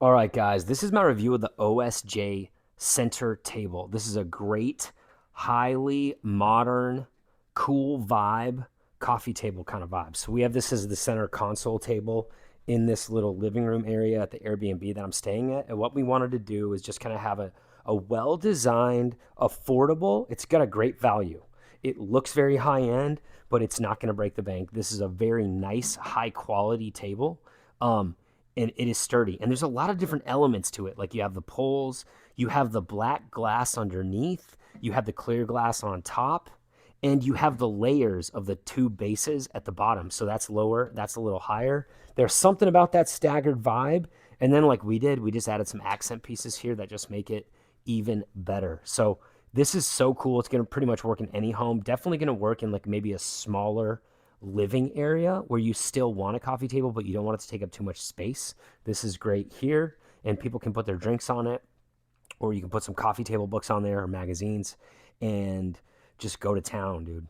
All right, guys, this is my review of the OSJ center table. This is a great, highly modern, cool vibe, coffee table kind of vibe. So we have this as the center console table in this little living room area at the Airbnb that I'm staying at. And what we wanted to do is just kind of have a well-designed, affordable, it's got a great value. It looks very high end, but it's not going to break the bank. This is a very nice, high quality table. Um, and it is sturdy. And there's a lot of different elements to it. Like you have the poles, you have the black glass underneath, you have the clear glass on top, and you have the layers of the two bases at the bottom. So that's lower, that's a little higher. There's something about that staggered vibe. And then, like we did, we just added some accent pieces here that just make it even better. So this is so cool. It's going to pretty much work in any home. Definitely going to work in like maybe a smaller living area where you still want a coffee table, but you don't want it to take up too much space. This is great here, and people can put their drinks on it, or you can put some coffee table books on there or magazines and just go to town, dude.